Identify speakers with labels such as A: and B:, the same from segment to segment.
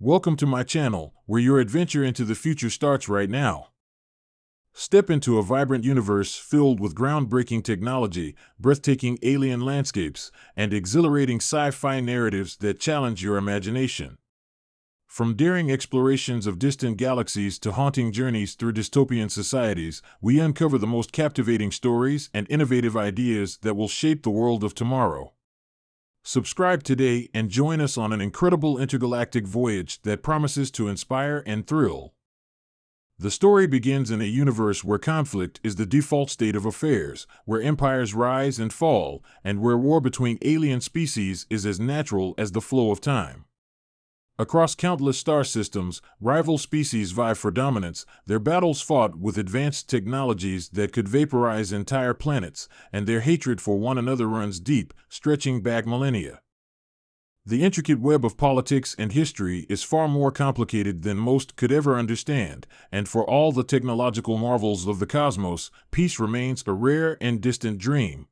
A: Welcome to my channel, where your adventure into the future starts right now. Step into a vibrant universe filled with groundbreaking technology, breathtaking alien landscapes, and exhilarating sci-fi narratives that challenge your imagination. From daring explorations of distant galaxies to haunting journeys through dystopian societies, we uncover the most captivating stories and innovative ideas that will shape the world of tomorrow. Subscribe today and join us on an incredible intergalactic voyage that promises to inspire and thrill. The story begins in a universe where conflict is the default state of affairs, where empires rise and fall, and where war between alien species is as natural as the flow of time. Across countless star systems, rival species vie for dominance, their battles fought with advanced technologies that could vaporize entire planets, and their hatred for one another runs deep, stretching back millennia. The intricate web of politics and history is far more complicated than most could ever understand, and for all the technological marvels of the cosmos, peace remains a rare and distant dream.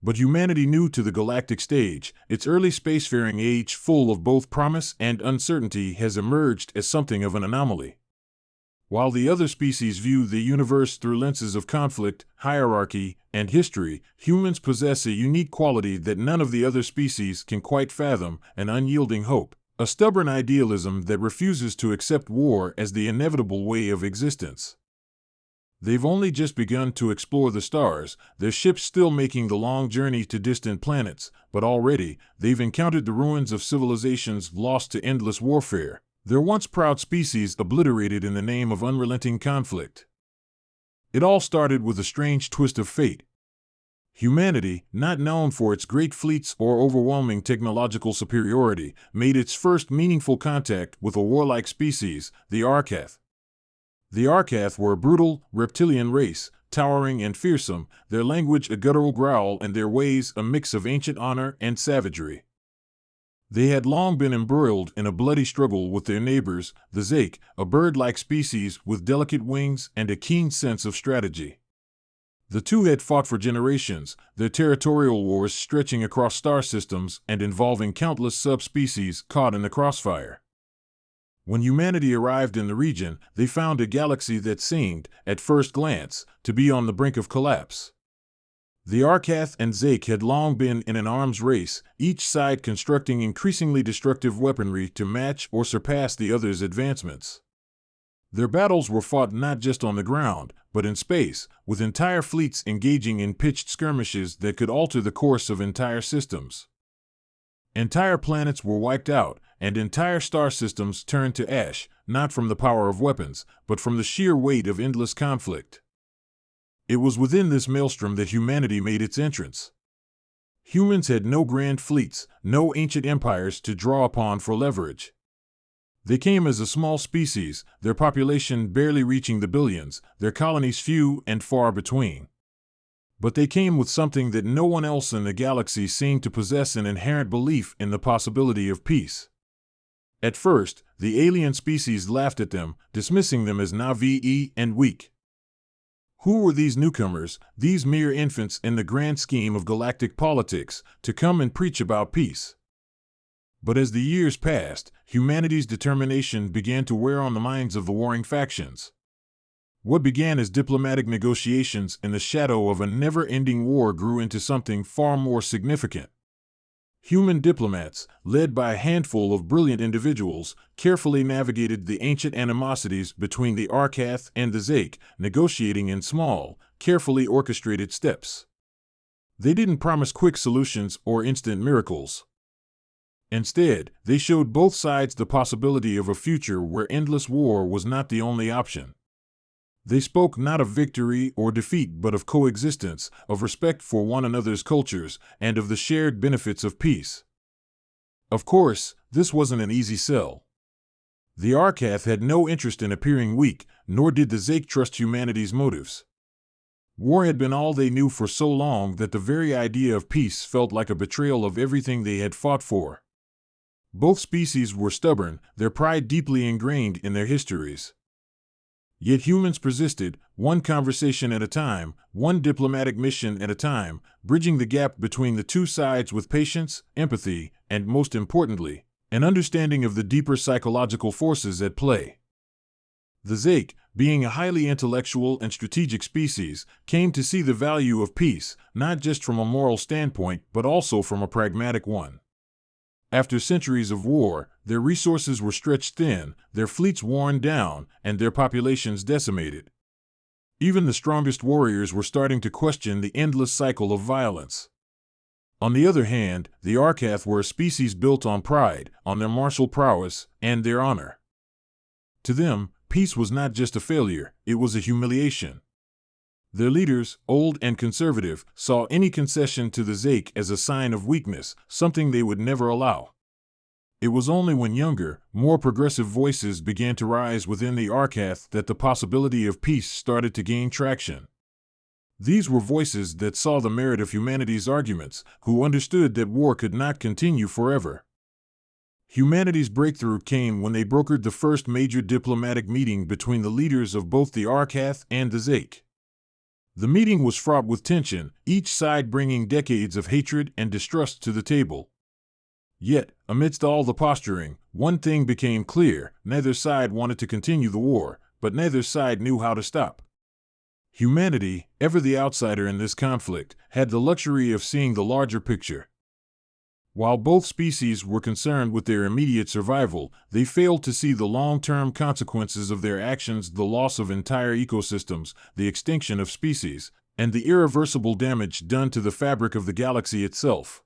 A: But humanity new to the galactic stage, its early spacefaring age full of both promise and uncertainty, has emerged as something of an anomaly. While the other species view the universe through lenses of conflict, hierarchy, and history, humans possess a unique quality that none of the other species can quite fathom: an unyielding hope, a stubborn idealism that refuses to accept war as the inevitable way of existence. They've only just begun to explore the stars, their ships still making the long journey to distant planets, but already they've encountered the ruins of civilizations lost to endless warfare, their once proud species obliterated in the name of unrelenting conflict. It all started with a strange twist of fate. Humanity, not known for its great fleets or overwhelming technological superiority, made its first meaningful contact with a warlike species, the Arkath. The Arkath were a brutal, reptilian race, towering and fearsome, their language a guttural growl and their ways a mix of ancient honor and savagery. They had long been embroiled in a bloody struggle with their neighbors, the Zake, a bird-like species with delicate wings and a keen sense of strategy. The two had fought for generations, their territorial wars stretching across star systems and involving countless subspecies caught in the crossfire. When humanity arrived in the region, they found a galaxy that seemed, at first glance, to be on the brink of collapse. The Arkath and Zake had long been in an arms race, each side constructing increasingly destructive weaponry to match or surpass the other's advancements. Their battles were fought not just on the ground, but in space, with entire fleets engaging in pitched skirmishes that could alter the course of entire systems. Entire planets were wiped out, and entire star systems turned to ash, not from the power of weapons, but from the sheer weight of endless conflict. It was within this maelstrom that humanity made its entrance. Humans had no grand fleets, no ancient empires to draw upon for leverage. They came as a small species, their population barely reaching the billions, their colonies few and far between. But they came with something that no one else in the galaxy seemed to possess: an inherent belief in the possibility of peace. At first, the alien species laughed at them, dismissing them as naive and weak. Who were these newcomers, these mere infants in the grand scheme of galactic politics, to come and preach about peace? But as the years passed, humanity's determination began to wear on the minds of the warring factions. What began as diplomatic negotiations in the shadow of a never-ending war grew into something far more significant. Human diplomats, led by a handful of brilliant individuals, carefully navigated the ancient animosities between the Arkath and the Zake, negotiating in small, carefully orchestrated steps. They didn't promise quick solutions or instant miracles. Instead, they showed both sides the possibility of a future where endless war was not the only option. They spoke not of victory or defeat but of coexistence, of respect for one another's cultures, and of the shared benefits of peace. Of course, this wasn't an easy sell. The Arkath had no interest in appearing weak, nor did the Zake trust humanity's motives. War had been all they knew for so long that the very idea of peace felt like a betrayal of everything they had fought for. Both species were stubborn, their pride deeply ingrained in their histories. Yet humans persisted, one conversation at a time, one diplomatic mission at a time, bridging the gap between the two sides with patience, empathy, and most importantly, an understanding of the deeper psychological forces at play. The Zake, being a highly intellectual and strategic species, came to see the value of peace, not just from a moral standpoint, but also from a pragmatic one. After centuries of war, their resources were stretched thin, their fleets worn down, and their populations decimated. Even the strongest warriors were starting to question the endless cycle of violence. On the other hand, the Arcath were a species built on pride, on their martial prowess, and their honor. To them, peace was not just a failure, it was a humiliation. Their leaders, old and conservative, saw any concession to the Zake as a sign of weakness, something they would never allow. It was only when younger, more progressive voices began to rise within the Arcath that the possibility of peace started to gain traction. These were voices that saw the merit of humanity's arguments, who understood that war could not continue forever. Humanity's breakthrough came when they brokered the first major diplomatic meeting between the leaders of both the Arcath and the Zake. The meeting was fraught with tension, each side bringing decades of hatred and distrust to the table. Yet, amidst all the posturing, one thing became clear: neither side wanted to continue the war, but neither side knew how to stop. Humanity, ever the outsider in this conflict, had the luxury of seeing the larger picture. While both species were concerned with their immediate survival, they failed to see the long-term consequences of their actions: the loss of entire ecosystems, the extinction of species, and the irreversible damage done to the fabric of the galaxy itself.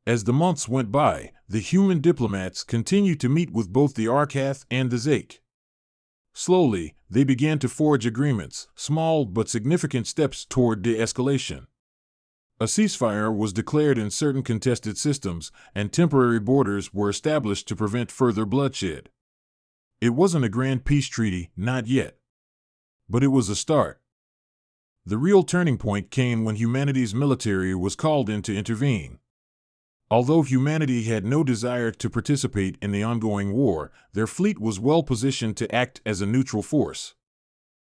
A: As the months went by, the human diplomats continued to meet with both the Arcath and the Zake. Slowly, they began to forge agreements, small but significant steps toward de-escalation. A ceasefire was declared in certain contested systems, and temporary borders were established to prevent further bloodshed. It wasn't a grand peace treaty, not yet. But it was a start. The real turning point came when humanity's military was called in to intervene. Although humanity had no desire to participate in the ongoing war, their fleet was well positioned to act as a neutral force.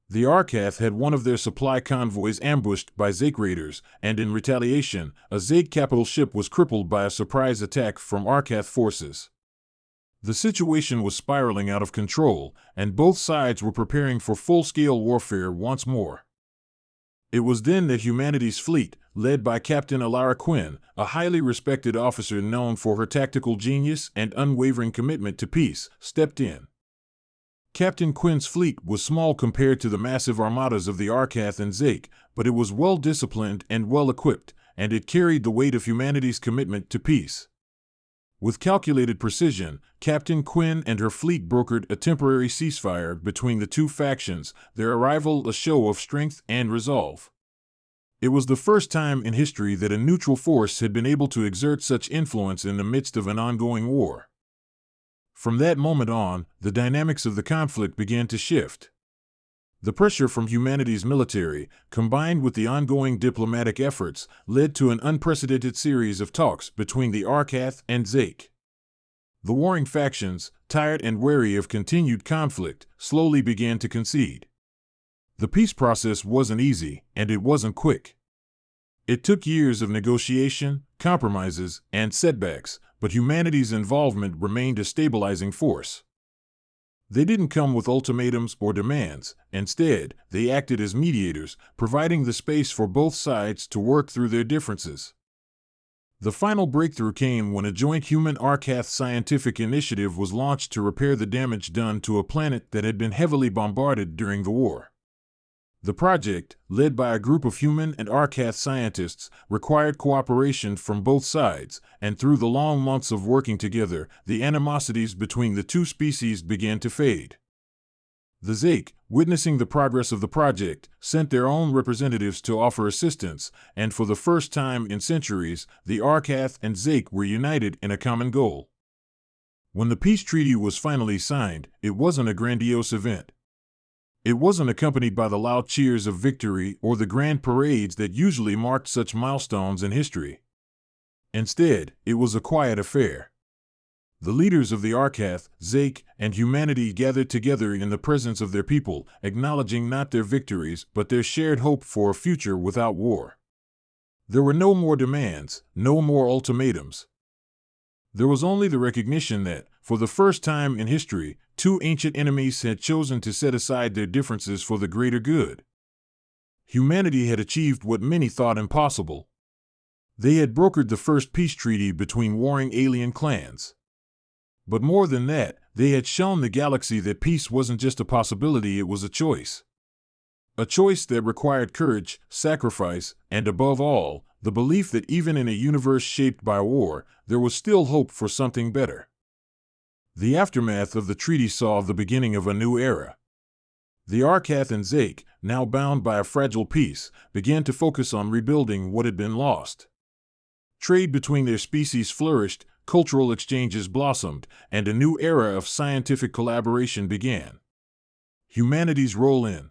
A: The Arcath had one of their supply convoys ambushed by Zake raiders, and in retaliation, a Zake capital ship was crippled by a surprise attack from Arcath forces. The situation was spiraling out of control, and both sides were preparing for full-scale warfare once more. It was then that humanity's fleet, led by Captain Alara Quinn, a highly respected officer known for her tactical genius and unwavering commitment to peace, stepped in. Captain Quinn's fleet was small compared to the massive armadas of the Arcath and Zake, but it was well-disciplined and well-equipped, and it carried the weight of humanity's commitment to peace. With calculated precision, Captain Quinn and her fleet brokered a temporary ceasefire between the two factions, their arrival a show of strength and resolve. It was the first time in history that a neutral force had been able to exert such influence in the midst of an ongoing war. From that moment on, the dynamics of the conflict began to shift. The pressure from humanity's military, combined with the ongoing diplomatic efforts, led to an unprecedented series of talks between the Arcath and Zake. The warring factions, tired and wary of continued conflict, slowly began to concede. The peace process wasn't easy, and it wasn't quick. It took years of negotiation, compromises, and setbacks, but humanity's involvement remained a stabilizing force. They didn't come with ultimatums or demands. Instead, they acted as mediators, providing the space for both sides to work through their differences. The final breakthrough came when a joint human-Arcath scientific initiative was launched to repair the damage done to a planet that had been heavily bombarded during the war. The project, led by a group of human and Arcath scientists, required cooperation from both sides, and through the long months of working together, the animosities between the two species began to fade. The Zake, witnessing the progress of the project, sent their own representatives to offer assistance, and for the first time in centuries, the Arcath and Zake were united in a common goal. When the peace treaty was finally signed, it wasn't a grandiose event. It wasn't accompanied by the loud cheers of victory or the grand parades that usually marked such milestones in history. Instead, it was a quiet affair. The leaders of the Arcath, Zake, and humanity gathered together in the presence of their people, acknowledging not their victories but their shared hope for a future without war. There were no more demands, no more ultimatums. There was only the recognition that, for the first time in history, two ancient enemies had chosen to set aside their differences for the greater good. Humanity had achieved what many thought impossible. They had brokered the first peace treaty between warring alien clans. But more than that, they had shown the galaxy that peace wasn't just a possibility, it was a choice. A choice that required courage, sacrifice, and above all, the belief that even in a universe shaped by war, there was still hope for something better. The aftermath of the treaty saw the beginning of a new era. The Arkath and Zake, now bound by a fragile peace, began to focus on rebuilding what had been lost. Trade between their species flourished, cultural exchanges blossomed, and a new era of scientific collaboration began. Humanity's role in